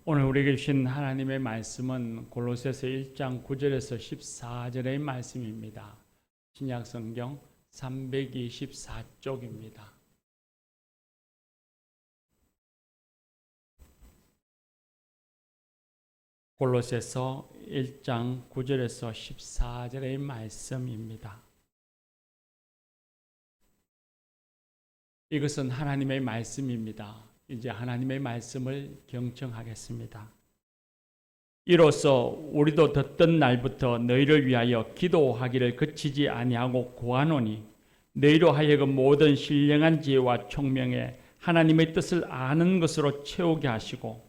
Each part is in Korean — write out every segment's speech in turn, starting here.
오늘 우리에게 주신 하나님의 말씀은 골로새서 1장 9절에서 14절의 말씀입니다. 신약 성경 324쪽입니다. 골로새서 1장 9절에서 14절의 말씀입니다. 이것은 하나님의 말씀입니다. 이제 하나님의 말씀을 경청하겠습니다. 이로써 우리도 듣던 날부터 너희를 위하여 기도하기를 그치지 아니하고 구하노니 너희로 하여금 모든 신령한 지혜와 총명에 하나님의 뜻을 아는 것으로 채우게 하시고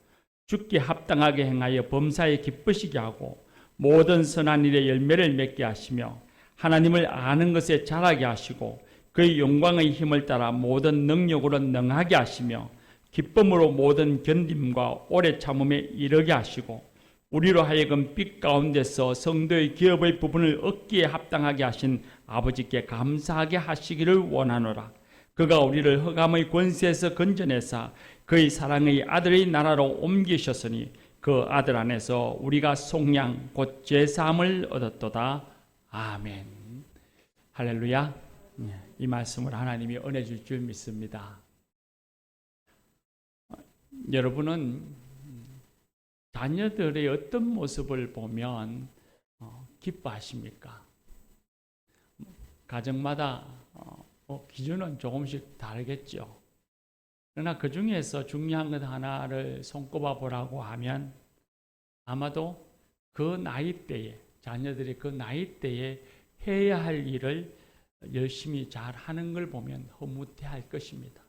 주께 합당하게 행하여 범사에 기쁘시게 하고 모든 선한 일에 열매를 맺게 하시며 하나님을 아는 것에 자라게 하시고 그의 영광의 힘을 따라 모든 능력으로 능하게 하시며 기쁨으로 모든 견딤과 오래 참음에 이르게 하시고 우리로 하여금 빛 가운데서 성도의 기업의 부분을 얻기에 합당하게 하신 아버지께 감사하게 하시기를 원하노라. 그가 우리를 흑암의 권세에서 건져내사 그의 사랑의 아들의 나라로 옮기셨으니 그 아들 안에서 우리가 속량 곧 제사함을 얻었도다. 아멘. 할렐루야. 이 말씀을 하나님이 은혜 줄 줄 믿습니다. 여러분은 자녀들의 어떤 모습을 보면 기뻐하십니까? 가정마다 기준은 조금씩 다르겠죠. 그러나 그 중에서 중요한 것 하나를 손꼽아 보라고 하면 아마도 그 나이대에 자녀들이 그 나이대에 해야 할 일을 열심히 잘 하는 걸 보면 흐뭇해할 것입니다.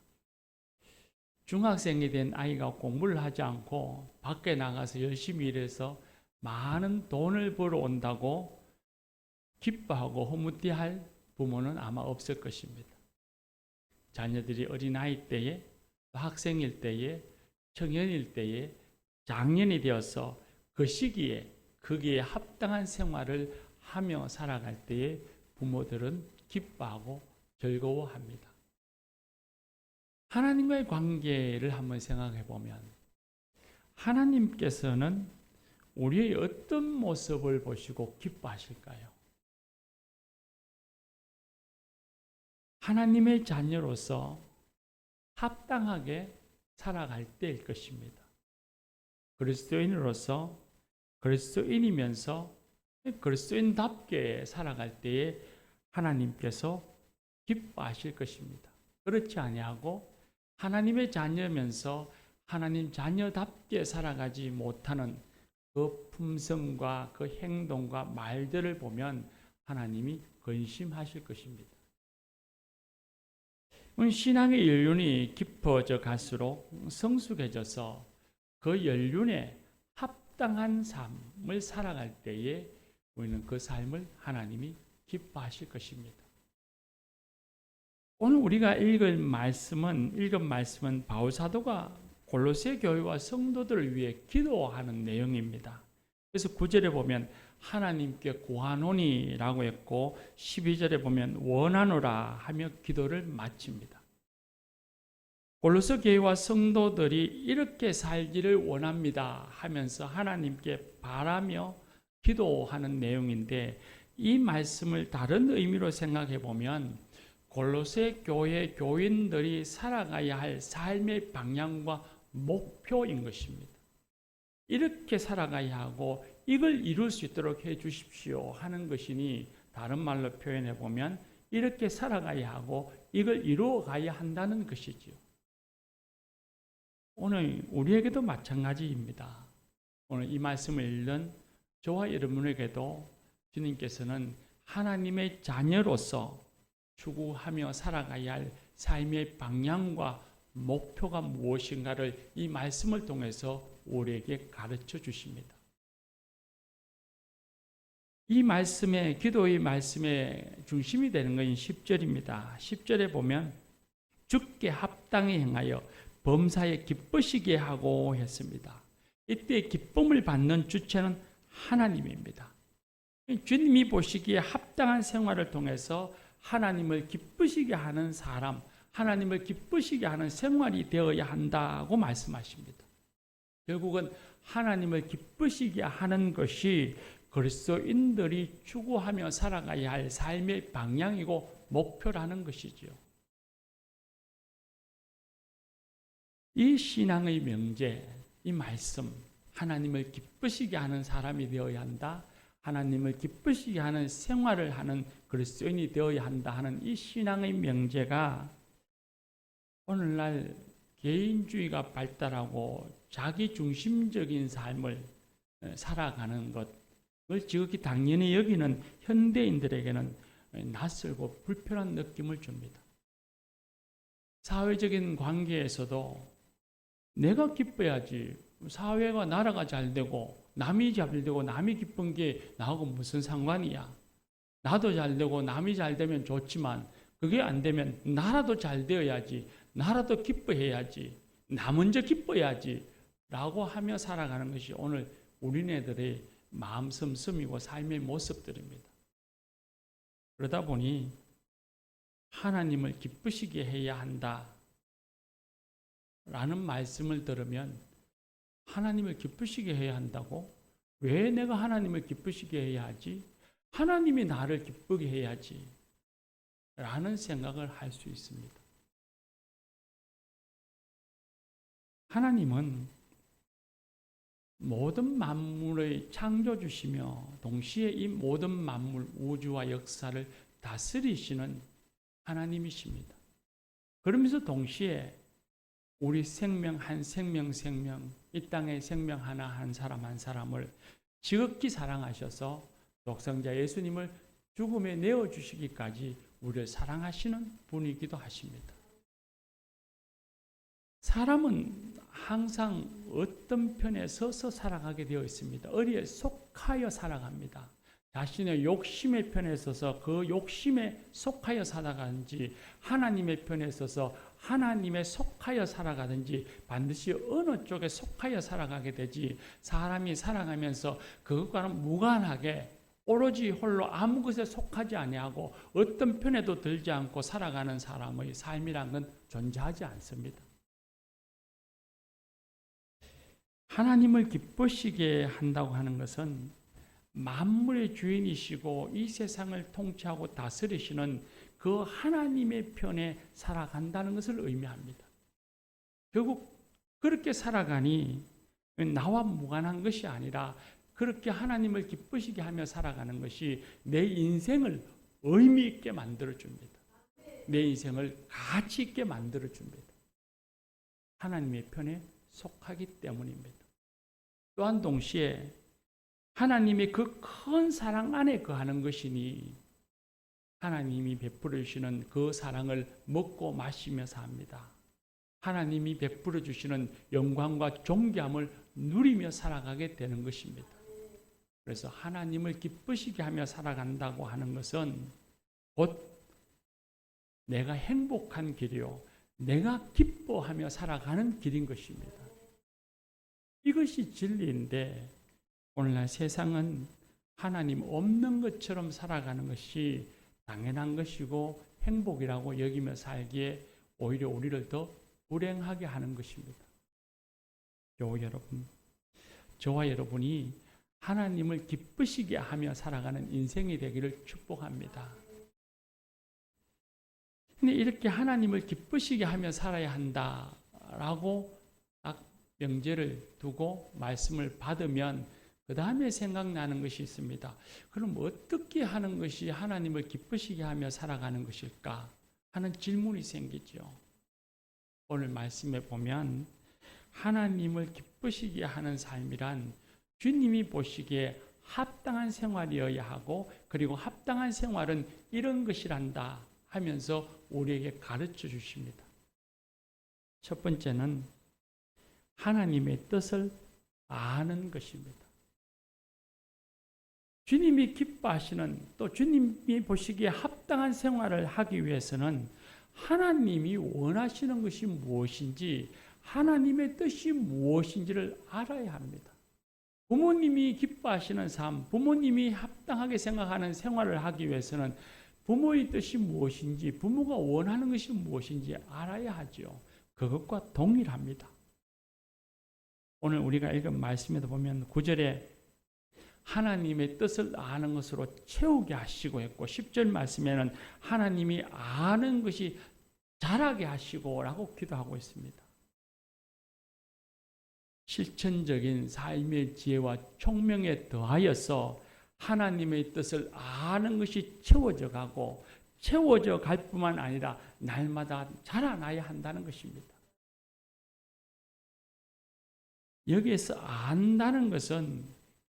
중학생이 된 아이가 공부를 하지 않고 밖에 나가서 열심히 일해서 많은 돈을 벌어온다고 기뻐하고 흐뭇해할 부모는 아마 없을 것입니다. 자녀들이 어린아이 때에, 학생일 때에, 청년일 때에, 장년이 되어서 그 시기에 거기에 합당한 생활을 하며 살아갈 때에 부모들은 기뻐하고 즐거워합니다. 하나님과의 관계를 한번 생각해 보면 하나님께서는 우리의 어떤 모습을 보시고 기뻐하실까요? 하나님의 자녀로서 합당하게 살아갈 때일 것입니다. 그리스도인으로서 그리스도인이면서 그리스도인답게 살아갈 때에 하나님께서 기뻐하실 것입니다. 그렇지 아니하고 하나님의 자녀면서 하나님 자녀답게 살아가지 못하는 그 품성과 그 행동과 말들을 보면 하나님이 근심하실 것입니다. 신앙의 연륜이 깊어져 갈수록 성숙해져서 그 연륜에 합당한 삶을 살아갈 때에 우리는 그 삶을 하나님이 기뻐하실 것입니다. 오늘 우리가 읽은 말씀은 바울 사도가 골로새 교회와 성도들을 위해 기도하는 내용입니다. 그래서 9절에 보면 하나님께 구하노니라고 했고 12절에 보면 원하노라 하며 기도를 마칩니다. 골로새 교회와 성도들이 이렇게 살기를 원합니다 하면서 하나님께 바라며 기도하는 내용인데 이 말씀을 다른 의미로 생각해 보면 골로새 교회 교인들이 살아가야 할 삶의 방향과 목표인 것입니다. 이렇게 살아가야 하고 이걸 이룰 수 있도록 해 주십시오 하는 것이니 다른 말로 표현해 보면 이렇게 살아가야 하고 이걸 이루어 가야 한다는 것이지요. 오늘 우리에게도 마찬가지입니다. 오늘 이 말씀을 읽는 저와 여러분에게도 주님께서는 하나님의 자녀로서 추구하며 살아가야 할 삶의 방향과 목표가 무엇인가를 이 말씀을 통해서 우리에게 가르쳐 주십니다. 이 말씀의 기도의 말씀의 중심이 되는 것은 10절입니다. 10절에 보면 주께 합당히 행하여 범사에 기쁘시게 하고 했습니다. 이때 기쁨을 받는 주체는 하나님입니다. 주님이 보시기에 합당한 생활을 통해서 하나님을 기쁘시게 하는 사람, 하나님을 기쁘시게 하는 생활이 되어야 한다고 말씀하십니다. 결국은 하나님을 기쁘시게 하는 것이 그리스도인들이 추구하며 살아가야 할 삶의 방향이고 목표라는 것이지요. 이 신앙의 명제, 이 말씀, 하나님을 기쁘시게 하는 사람이 되어야 한다. 하나님을 기쁘시게 하는 생활을 하는 그리스도인이 되어야 한다 하는 이 신앙의 명제가 오늘날 개인주의가 발달하고 자기중심적인 삶을 살아가는 것을 지극히 당연히 여기는 현대인들에게는 낯설고 불편한 느낌을 줍니다. 사회적인 관계에서도 내가 기뻐야지, 사회가 나라가 잘 되고 남이 잘 되고 남이 기쁜 게 나하고 무슨 상관이야. 나도 잘 되고 남이 잘 되면 좋지만 그게 안 되면 나라도 잘 되어야지, 나라도 기뻐해야지, 나 먼저 기뻐야지 라고 하며 살아가는 것이 오늘 우리네들의 마음 씀씀이고 삶의 모습들입니다. 그러다 보니 하나님을 기쁘시게 해야 한다 라는 말씀을 들으면 하나님을 기쁘시게 해야 한다고? 왜 내가 하나님을 기쁘시게 해야 하지? 하나님이 나를 기쁘게 해야지 라는 생각을 할 수 있습니다. 하나님은 모든 만물의 창조주시며 동시에 이 모든 만물, 우주와 역사를 다스리시는 하나님이십니다. 그러면서 동시에 우리 생명 한 생명, 이 땅의 생명 하나 한 사람 한 사람을 지극히 사랑하셔서 독생자 예수님을 죽음에 내어주시기까지 우리를 사랑하시는 분이기도 하십니다. 사람은 항상 어떤 편에 서서 살아가게 되어 있습니다. 어디에 속하여 살아갑니다. 자신의 욕심의 편에 서서 그 욕심에 속하여 살아가든지 하나님의 편에 서서 하나님에 속하여 살아가든지 반드시 어느 쪽에 속하여 살아가게 되지, 사람이 살아가면서 그것과는 무관하게 오로지 홀로 아무 것에 속하지 아니하고 어떤 편에도 들지 않고 살아가는 사람의 삶이란 건 존재하지 않습니다. 하나님을 기쁘시게 한다고 하는 것은 만물의 주인이시고 이 세상을 통치하고 다스리시는 그 하나님의 편에 살아간다는 것을 의미합니다. 결국 그렇게 살아가니 나와 무관한 것이 아니라 그렇게 하나님을 기쁘시게 하며 살아가는 것이 내 인생을 의미 있게 만들어줍니다. 내 인생을 가치 있게 만들어줍니다. 하나님의 편에 속하기 때문입니다. 또한 동시에 하나님의 그 큰 사랑 안에 거하는 것이니 하나님이 베풀어 주시는 그 사랑을 먹고 마시며 삽니다. 하나님이 베풀어 주시는 영광과 존귀함을 누리며 살아가게 되는 것입니다. 그래서 하나님을 기쁘시게 하며 살아간다고 하는 것은 곧 내가 행복한 길이요, 내가 기뻐하며 살아가는 길인 것입니다. 이것이 진리인데 오늘날 세상은 하나님 없는 것처럼 살아가는 것이 당연한 것이고 행복이라고 여기며 살기에 오히려 우리를 더 불행하게 하는 것입니다. 교우 여러분, 저와 여러분이 하나님을 기쁘시게 하며 살아가는 인생이 되기를 축복합니다. 근데 이렇게 하나님을 기쁘시게 하며 살아야 한다라고 딱 명제를 두고 말씀을 받으면 그 다음에 생각나는 것이 있습니다. 그럼 어떻게 하는 것이 하나님을 기쁘시게 하며 살아가는 것일까 하는 질문이 생기죠. 오늘 말씀에 보면 하나님을 기쁘시게 하는 삶이란 주님이 보시기에 합당한 생활이어야 하고, 그리고 합당한 생활은 이런 것이란다 하면서 우리에게 가르쳐 주십니다. 첫 번째는 하나님의 뜻을 아는 것입니다. 주님이 기뻐하시는, 또 주님이 보시기에 합당한 생활을 하기 위해서는 하나님이 원하시는 것이 무엇인지, 하나님의 뜻이 무엇인지를 알아야 합니다. 부모님이 기뻐하시는 삶, 부모님이 합당하게 생각하는 생활을 하기 위해서는 부모의 뜻이 무엇인지, 부모가 원하는 것이 무엇인지 알아야 하죠. 그것과 동일합니다. 오늘 우리가 읽은 말씀에도 보면 9절에 하나님의 뜻을 아는 것으로 채우게 하시고 했고 10절 말씀에는 하나님이 아는 것이 자라게 하시고 라고 기도하고 있습니다. 실천적인 삶의 지혜와 총명에 더하여서 하나님의 뜻을 아는 것이 채워져 가고 채워져 갈 뿐만 아니라 날마다 자라나야 한다는 것입니다. 여기에서 안다는 것은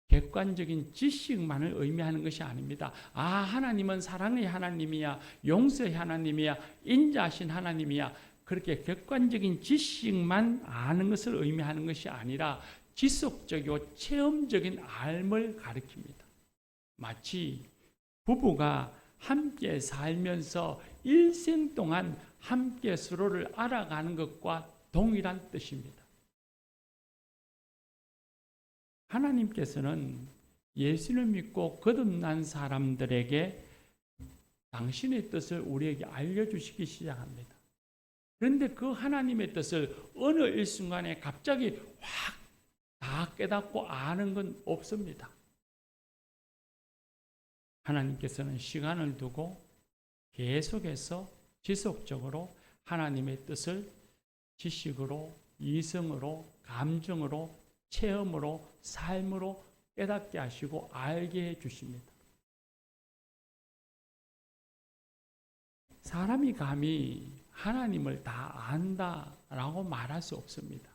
객관적인 지식만을 의미하는 것이 아닙니다. 하나님은 사랑의 하나님이야, 용서의 하나님이야, 인자하신 하나님이야. 그렇게 객관적인 지식만 아는 것을 의미하는 것이 아니라 지속적이고 체험적인 삶을 가리킵니다. 마치 부부가 함께 살면서 일생 동안 함께 서로를 알아가는 것과 동일한 뜻입니다. 하나님께서는 예수를 믿고 거듭난 사람들에게 당신의 뜻을 우리에게 알려주시기 시작합니다. 그런데 그 하나님의 뜻을 어느 일순간에 갑자기 확 다 깨닫고 아는 건 없습니다. 하나님께서는 시간을 두고 계속해서 지속적으로 하나님의 뜻을 지식으로, 이성으로, 감정으로, 체험으로, 삶으로 깨닫게 하시고 알게 해 주십니다. 사람이 감히 하나님을 다 안다라고 말할 수 없습니다.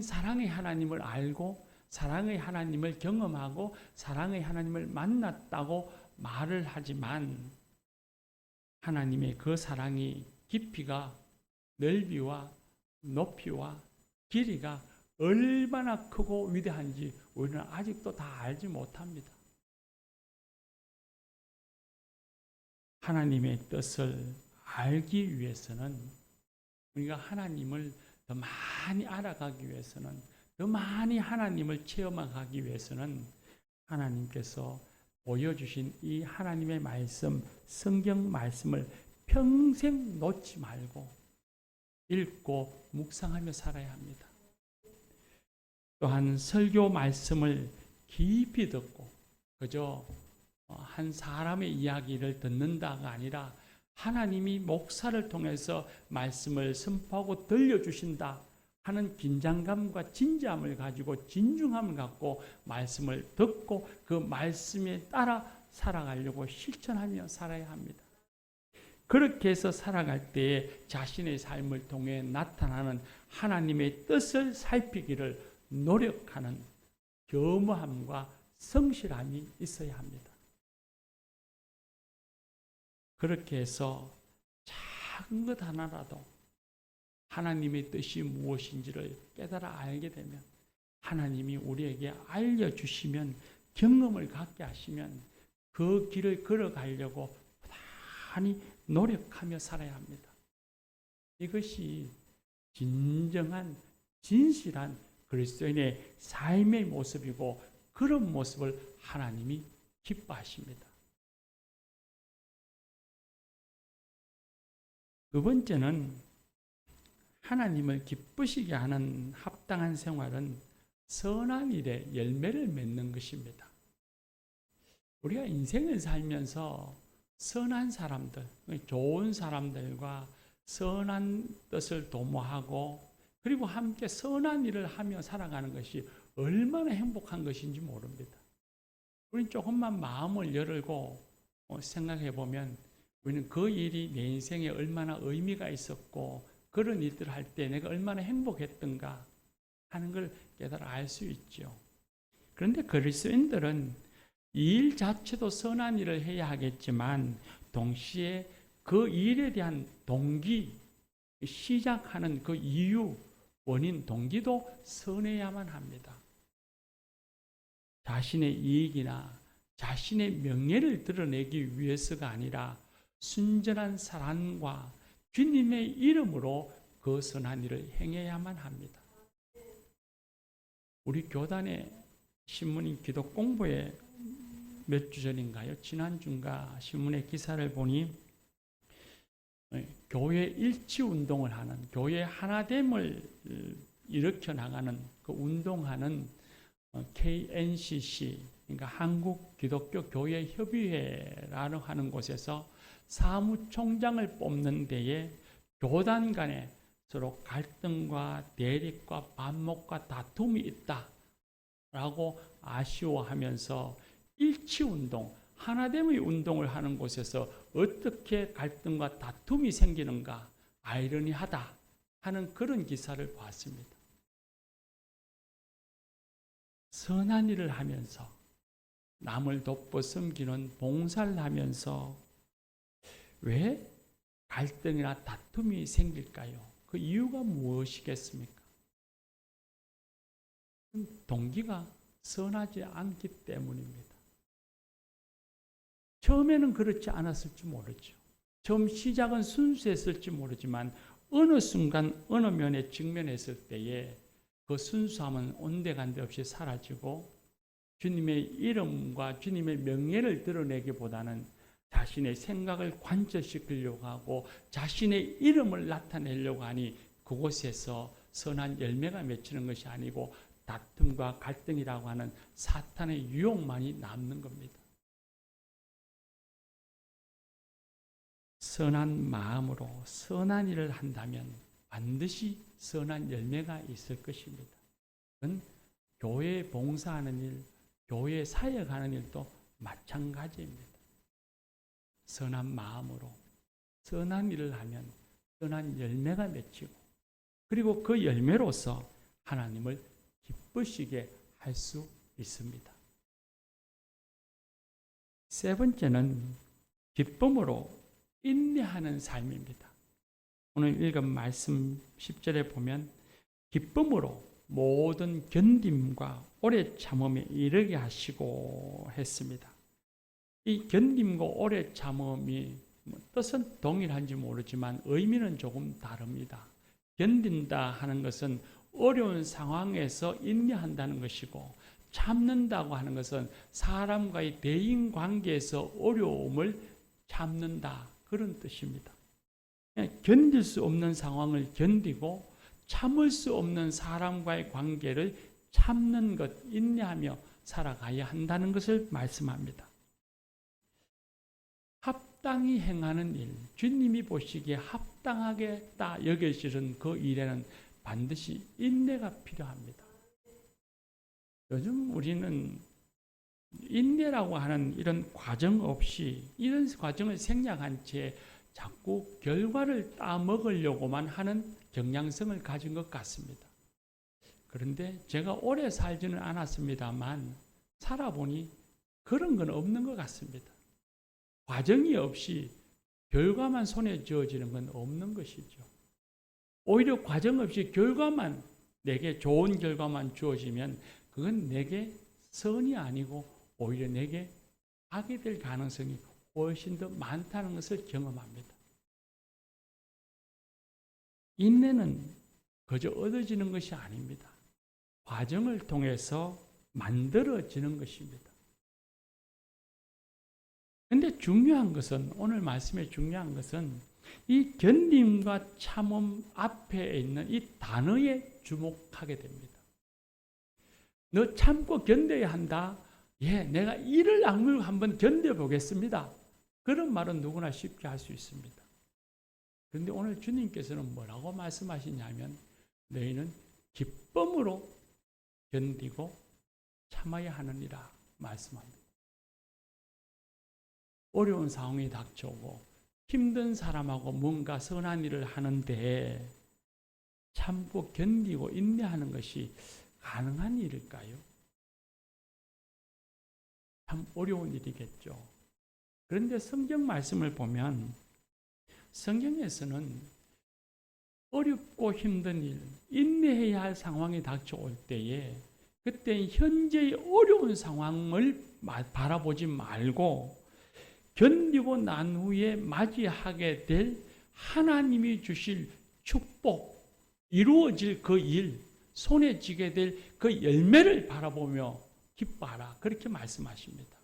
사랑의 하나님을 알고 사랑의 하나님을 경험하고 사랑의 하나님을 만났다고 말을 하지만 하나님의 그 사랑이 깊이가 넓이와 높이와 길이가 얼마나 크고 위대한지 우리는 아직도 다 알지 못합니다. 하나님의 뜻을 알기 위해서는 우리가 하나님을 더 많이 알아가기 위해서는 더 많이 하나님을 체험하기 위해서는 하나님께서 보여주신 이 하나님의 말씀, 성경 말씀을 평생 놓지 말고 읽고 묵상하며 살아야 합니다. 또한 설교 말씀을 깊이 듣고 그저 한 사람의 이야기를 듣는다가 아니라 하나님이 목사를 통해서 말씀을 선포하고 들려주신다 하는 긴장감과 진지함을 가지고 진중함을 갖고 말씀을 듣고 그 말씀에 따라 살아가려고 실천하며 살아야 합니다. 그렇게 해서 살아갈 때에 자신의 삶을 통해 나타나는 하나님의 뜻을 살피기를 노력하는 겸허함과 성실함이 있어야 합니다. 그렇게 해서 작은 것 하나라도 하나님의 뜻이 무엇인지를 깨달아 알게 되면 하나님이 우리에게 알려주시면 경험을 갖게 하시면 그 길을 걸어가려고 부단히 노력하며 살아야 합니다. 이것이 진정한 진실한 그리스도인의 삶의 모습이고 그런 모습을 하나님이 기뻐하십니다. 두 번째는 하나님을 기쁘시게 하는 합당한 생활은 선한 일에 열매를 맺는 것입니다. 우리가 인생을 살면서 선한 사람들, 좋은 사람들과 선한 뜻을 도모하고 그리고 함께 선한 일을 하며 살아가는 것이 얼마나 행복한 것인지 모릅니다. 우리는 조금만 마음을 열고 생각해 보면 우리는 그 일이 내 인생에 얼마나 의미가 있었고 그런 일들을 할 때 내가 얼마나 행복했던가 하는 걸 깨달아 알 수 있죠. 그런데 그리스도인들은 이 일 자체도 선한 일을 해야 하겠지만 동시에 그 일에 대한 동기, 시작하는 그 이유, 원인, 동기도 선해야만 합니다. 자신의 이익이나 자신의 명예를 드러내기 위해서가 아니라 순전한 사랑과 주님의 이름으로 그 선한 일을 행해야만 합니다. 우리 교단의 신문인 기도 공부에 몇 주 전인가요? 지난주인가 신문의 기사를 보니 교회 일치 운동을 하는 교회 하나됨을 일으켜 나가는 그 운동하는 KNCC, 그러니까 한국 기독교 교회 협의회라고 하는 곳에서 사무총장을 뽑는 데에 교단 간에 서로 갈등과 대립과 반목과 다툼이 있다라고 아쉬워하면서 일치운동, 하나됨의 운동을 하는 곳에서 어떻게 갈등과 다툼이 생기는가 아이러니하다 하는 그런 기사를 봤습니다. 선한 일을 하면서 남을 돕고 섬기는 봉사를 하면서 왜 갈등이나 다툼이 생길까요? 그 이유가 무엇이겠습니까? 동기가 선하지 않기 때문입니다. 처음에는 그렇지 않았을지 모르죠. 처음 시작은 순수했을지 모르지만 어느 순간 어느 면에 직면했을 때에 그 순수함은 온데간데 없이 사라지고 주님의 이름과 주님의 명예를 드러내기보다는 자신의 생각을 관철시키려고 하고 자신의 이름을 나타내려고 하니 그곳에서 선한 열매가 맺히는 것이 아니고 다툼과 갈등이라고 하는 사탄의 유혹만이 남는 겁니다. 선한 마음으로 선한 일을 한다면 반드시 선한 열매가 있을 것입니다. 그건 교회에 봉사하는 일, 교회에 사역하는 일도 마찬가지입니다. 선한 마음으로 선한 일을 하면 선한 열매가 맺히고 그리고 그 열매로서 하나님을 기쁘시게 할 수 있습니다. 세 번째는 기쁨으로 인내하는 삶입니다. 오늘 읽은 말씀 10절에 보면 기쁨으로 모든 견딤과 오래 참음에 이르게 하시고 했습니다. 이 견딤과 오래 참음이 뜻은 동일한지 모르지만 의미는 조금 다릅니다. 견딘다 하는 것은 어려운 상황에서 인내한다는 것이고 참는다고 하는 것은 사람과의 대인 관계에서 어려움을 참는다 그런 뜻입니다. 견딜 수 없는 상황을 견디고 참을 수 없는 사람과의 관계를 참는 것, 인내하며 살아가야 한다는 것을 말씀합니다. 합당히 행하는 일, 주님이 보시기에 합당하겠다 여기시는 그 일에는 반드시 인내가 필요합니다. 요즘 우리는 인내라고 하는 이런 과정 없이 이런 과정을 생략한 채 자꾸 결과를 따먹으려고만 하는 경향성을 가진 것 같습니다. 그런데 제가 오래 살지는 않았습니다만 살아보니 그런 건 없는 것 같습니다. 과정이 없이 결과만 손에 쥐어지는 건 없는 것이죠. 오히려 과정 없이 결과만 내게 좋은 결과만 주어지면 그건 내게 선이 아니고 오히려 내게 악이 될 가능성이 훨씬 더 많다는 것을 경험합니다. 인내는 그저 얻어지는 것이 아닙니다. 과정을 통해서 만들어지는 것입니다. 그런데 중요한 것은 오늘 말씀에 중요한 것은 이 견딤과 참음 앞에 있는 이 단어에 주목하게 됩니다. 너 참고 견뎌야 한다. 예, 내가 이를 악물고 한번 견뎌보겠습니다. 그런 말은 누구나 쉽게 할 수 있습니다. 그런데 오늘 주님께서는 뭐라고 말씀하시냐면 너희는 기쁨으로 견디고 참아야 하느니라 말씀합니다. 어려운 상황이 닥쳐오고 힘든 사람하고 뭔가 선한 일을 하는데 참고 견디고 인내하는 것이 가능한 일일까요? 참 어려운 일이겠죠. 그런데 성경 말씀을 보면 성경에서는 어렵고 힘든 일, 인내해야 할 상황이 닥쳐올 때에 그때 현재의 어려운 상황을 바라보지 말고 견디고 난 후에 맞이하게 될 하나님이 주실 축복, 이루어질 그 일, 손에 쥐게 될 그 열매를 바라보며 기뻐하라. 그렇게 말씀하십니다.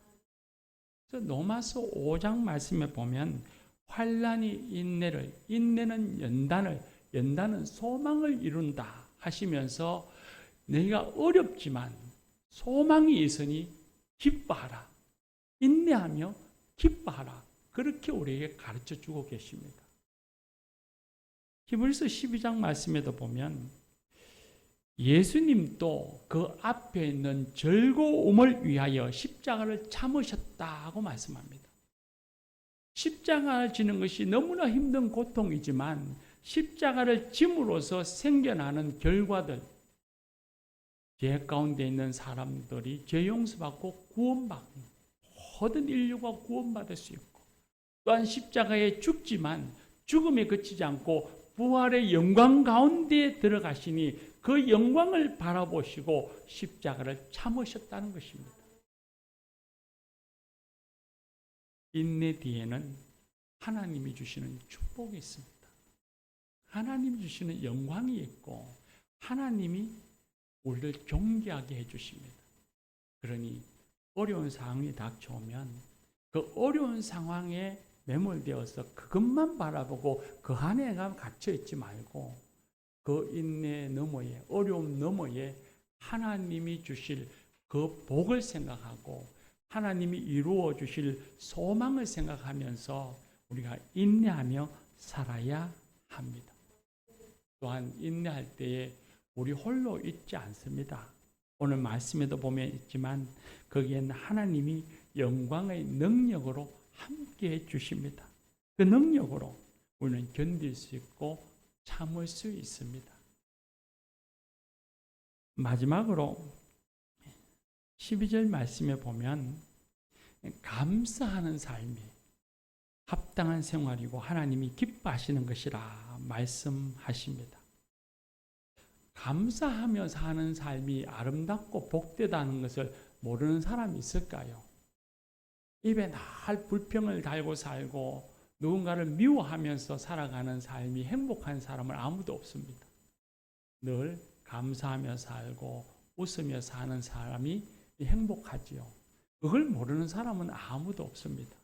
그래서 로마서 5장 말씀에 보면 환난이 인내를, 인내는 연단을, 연단은 소망을 이룬다 하시면서 너희가 어렵지만 소망이 있으니 기뻐하라. 인내하며 기뻐하라. 그렇게 우리에게 가르쳐 주고 계십니다. 히브리서 12장 말씀에도 보면 예수님도 그 앞에 있는 즐거움을 위하여 십자가를 참으셨다고 말씀합니다. 십자가를 지는 것이 너무나 힘든 고통이지만 십자가를 짐으로써 생겨나는 결과들, 죄 가운데 있는 사람들이 죄 용서받고 구원받고 모든 인류가 구원받을 수 있고, 또한 십자가에 죽지만 죽음에 그치지 않고 부활의 영광 가운데 들어가시니 그 영광을 바라보시고 십자가를 참으셨다는 것입니다. 인내 뒤에는 하나님이 주시는 축복이 있습니다. 하나님이 주시는 영광이 있고 하나님이 우리를 존귀하게 해주십니다. 그러니 어려운 상황이 닥쳐오면 그 어려운 상황에 매몰되어서 그것만 바라보고 그 안에 갇혀있지 말고 그 인내 너머에, 어려움 너머에 하나님이 주실 그 복을 생각하고 하나님이 이루어 주실 소망을 생각하면서 우리가 인내하며 살아야 합니다. 또한 인내할 때에 우리 홀로 있지 않습니다. 오늘 말씀에도 보면 있지만 거기에는 하나님이 영광의 능력으로 함께해 주십니다. 그 능력으로 우리는 견딜 수 있고 참을 수 있습니다. 마지막으로 12절 말씀에 보면 감사하는 삶이 합당한 생활이고 하나님이 기뻐하시는 것이라 말씀하십니다. 감사하며 사는 삶이 아름답고 복되다는 것을 모르는 사람이 있을까요? 입에 늘 불평을 달고 살고 누군가를 미워하면서 살아가는 삶이 행복한 사람은 아무도 없습니다. 늘 감사하며 살고 웃으며 사는 사람이 행복하지요. 그걸 모르는 사람은 아무도 없습니다.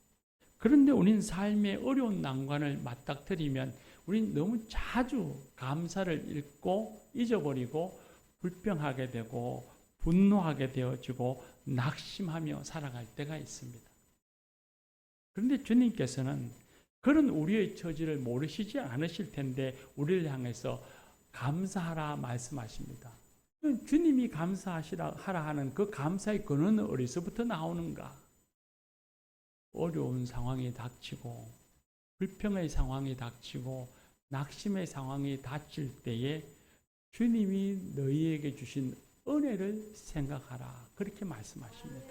그런데 우리는 삶의 어려운 난관을 맞닥뜨리면 우리는 너무 자주 감사를 잃고 잊어버리고 불평하게 되고 분노하게 되어지고 낙심하며 살아갈 때가 있습니다. 그런데 주님께서는 그런 우리의 처지를 모르시지 않으실 텐데 우리를 향해서 감사하라 말씀하십니다. 주님이 감사하시라 하라 하는 그 감사의 근원은 어디서부터 나오는가? 어려운 상황이 닥치고 불평의 상황이 닥치고 낙심의 상황이 닥칠 때에 주님이 너희에게 주신 은혜를 생각하라. 그렇게 말씀하십니다.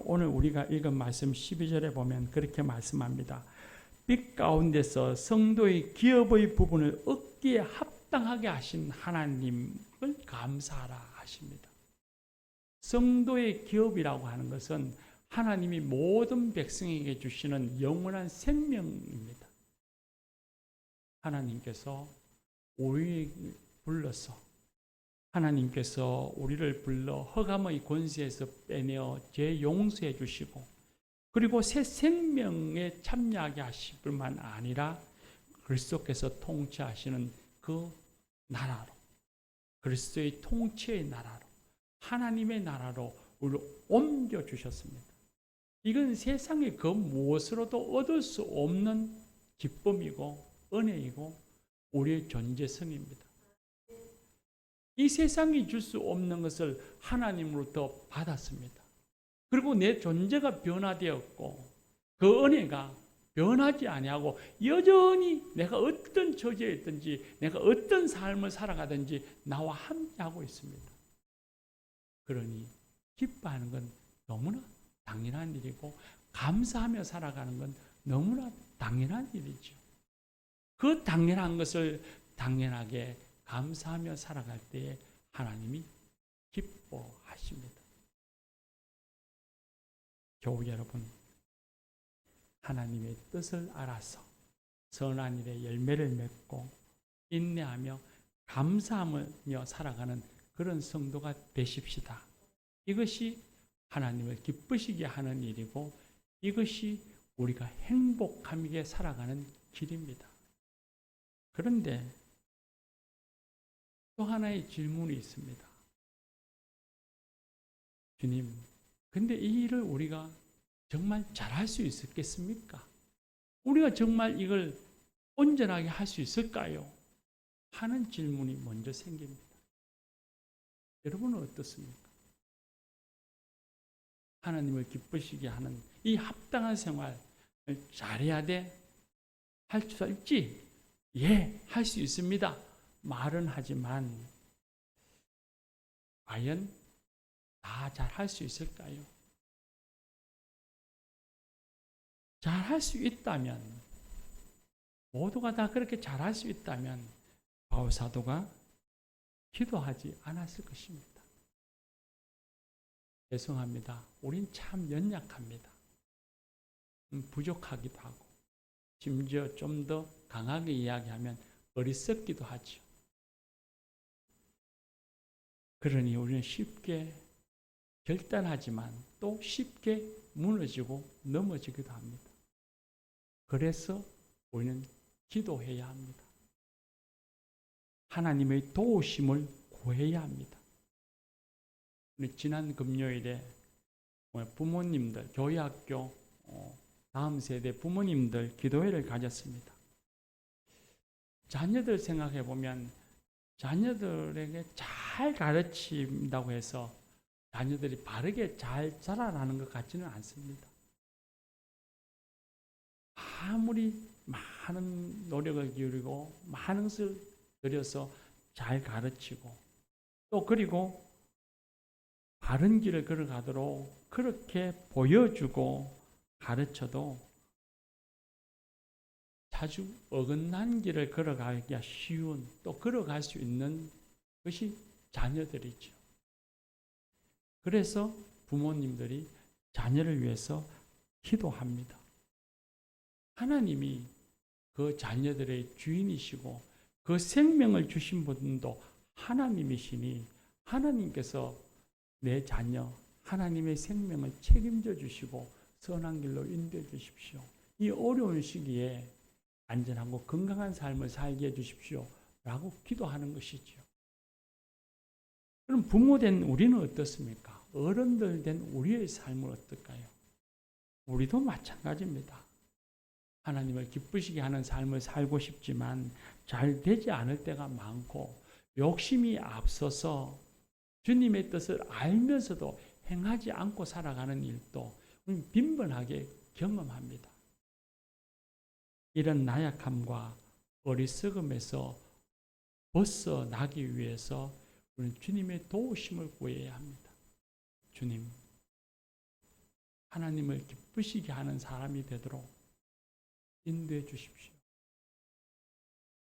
오늘 우리가 읽은 말씀 12절에 보면 그렇게 말씀합니다. 빛 가운데서 성도의 기업의 부분을 얻기에 합당하게 하신 하나님을 감사하라 하십니다. 성도의 기업이라고 하는 것은 하나님이 모든 백성에게 주시는 영원한 생명입니다. 하나님께서 우리를 불러서 하나님께서 우리를 불러 흑암의 권세에서 빼내어 죄 용서해 주시고 그리고 새 생명에 참여하게 하실 뿐만 아니라 그리스도께서 통치하시는 그 나라로 그리스도의 통치의 나라로 하나님의 나라로 우리를 옮겨주셨습니다. 이건 세상의 그 무엇으로도 얻을 수 없는 기쁨이고 은혜이고 우리의 존재성입니다. 이 세상이 줄 수 없는 것을 하나님으로부터 받았습니다. 그리고 내 존재가 변화되었고 그 은혜가 변하지 아니하고 여전히 내가 어떤 처지에 있든지 내가 어떤 삶을 살아가든지 나와 함께하고 있습니다. 그러니 기뻐하는 건 너무나 당연한 일이고 감사하며 살아가는 건 너무나 당연한 일이죠. 그 당연한 것을 당연하게 감사하며 살아갈 때에 하나님이 기뻐하십니다. 교우 여러분, 하나님의 뜻을 알아서 선한 일에 열매를 맺고 인내하며 감사하며 살아가는 그런 성도가 되십시다. 이것이 하나님을 기쁘시게 하는 일이고 이것이 우리가 행복하게 살아가는 길입니다. 그런데 또 하나의 질문이 있습니다. 주님, 근데 이 일을 우리가 정말 잘할 수 있었겠습니까? 우리가 정말 이걸 온전하게 할 수 있을까요? 하는 질문이 먼저 생깁니다. 여러분은 어떻습니까? 하나님을 기쁘시게 하는 이 합당한 생활을 잘해야 돼? 할 수 있지? 예, 할 수 있습니다. 말은 하지만 과연 다 잘 할 수 있을까요? 잘 할 수 있다면, 모두가 다 그렇게 잘 할 수 있다면 바울 사도가 기도하지 않았을 것입니다. 죄송합니다. 우린 참 연약합니다. 부족하기도 하고, 심지어 좀 더 강하게 이야기하면 어리석기도 하죠. 그러니 우리는 쉽게 결단하지만 또 쉽게 무너지고 넘어지기도 합니다. 그래서 우리는 기도해야 합니다. 하나님의 도우심을 구해야 합니다. 우리 지난 금요일에 부모님들, 교회학교 다음 세대 부모님들 기도회를 가졌습니다. 자녀들 생각해 보면 자녀들에게 잘 가르친다고 해서 자녀들이 바르게 잘 자라나는 것 같지는 않습니다. 아무리 많은 노력을 기울이고 많은 것을 들여서 잘 가르치고 또 그리고 바른 길을 걸어가도록 그렇게 보여주고 가르쳐도 자주 어긋난 길을 걸어가기가 쉬운, 또 걸어갈 수 있는 것이 자녀들이죠. 그래서 부모님들이 자녀를 위해서 기도합니다. 하나님이 그 자녀들의 주인이시고 그 생명을 주신 분도 하나님이시니 하나님께서 내 자녀, 하나님의 생명을 책임져 주시고 선한 길로 인도해 주십시오. 이 어려운 시기에 안전하고 건강한 삶을 살게 해주십시오 라고 기도하는 것이죠. 그럼 부모된 우리는 어떻습니까? 어른들 된 우리의 삶은 어떨까요? 우리도 마찬가지입니다. 하나님을 기쁘시게 하는 삶을 살고 싶지만 잘 되지 않을 때가 많고 욕심이 앞서서 주님의 뜻을 알면서도 행하지 않고 살아가는 일도 빈번하게 경험합니다. 이런 나약함과 어리석음에서 벗어나기 위해서 우리는 주님의 도우심을 구해야 합니다. 주님, 하나님을 기쁘시게 하는 사람이 되도록 인도해 주십시오.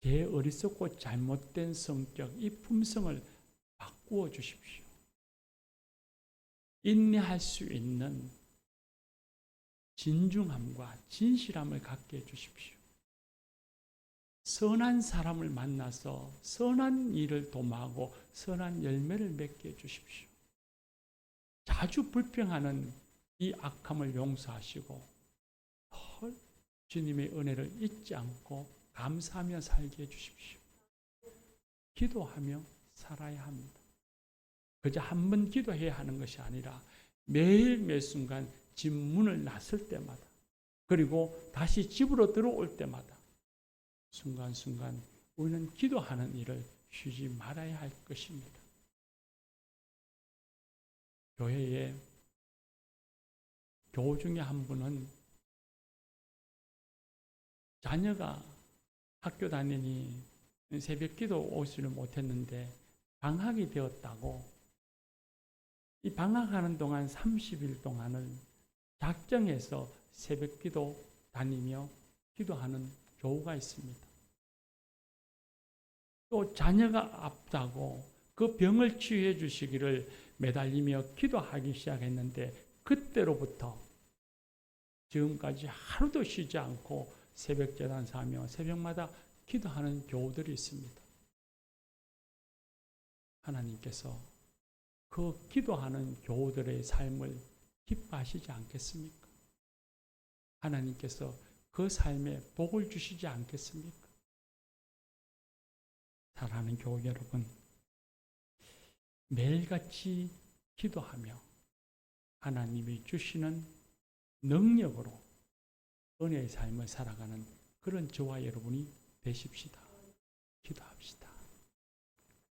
제 어리석고 잘못된 성격, 이 품성을 바꾸어 주십시오. 인내할 수 있는 진중함과 진실함을 갖게 해 주십시오. 선한 사람을 만나서 선한 일을 도모하고 선한 열매를 맺게 해 주십시오. 자주 불평하는 이 악함을 용서하시고 주님의 은혜를 잊지 않고 감사하며 살게 해 주십시오. 기도하며 살아야 합니다. 그저 한 번 기도해야 하는 것이 아니라 매일 매 순간 집 문을 나설 때마다 그리고 다시 집으로 들어올 때마다 순간순간 우리는 기도하는 일을 쉬지 말아야 할 것입니다. 교회에 교우 중에 한 분은 자녀가 학교 다니니 새벽 기도 오지를 못했는데 방학이 되었다고 이 방학하는 동안 30일 동안을 작정해서 새벽 기도 다니며 기도하는 교우가 있습니다. 또 자녀가 아프다고 그 병을 치유해 주시기를 매달리며 기도하기 시작했는데 그때로부터 지금까지 하루도 쉬지 않고 새벽 제단사하며 새벽마다 기도하는 교우들이 있습니다. 하나님께서 그 기도하는 교우들의 삶을 기뻐하시지 않겠습니까? 하나님께서 그 삶에 복을 주시지 않겠습니까? 사랑하는 교우 여러분, 매일같이 기도하며 하나님이 주시는 능력으로 은혜의 삶을 살아가는 그런 저와 여러분이 되십시다. 기도합시다.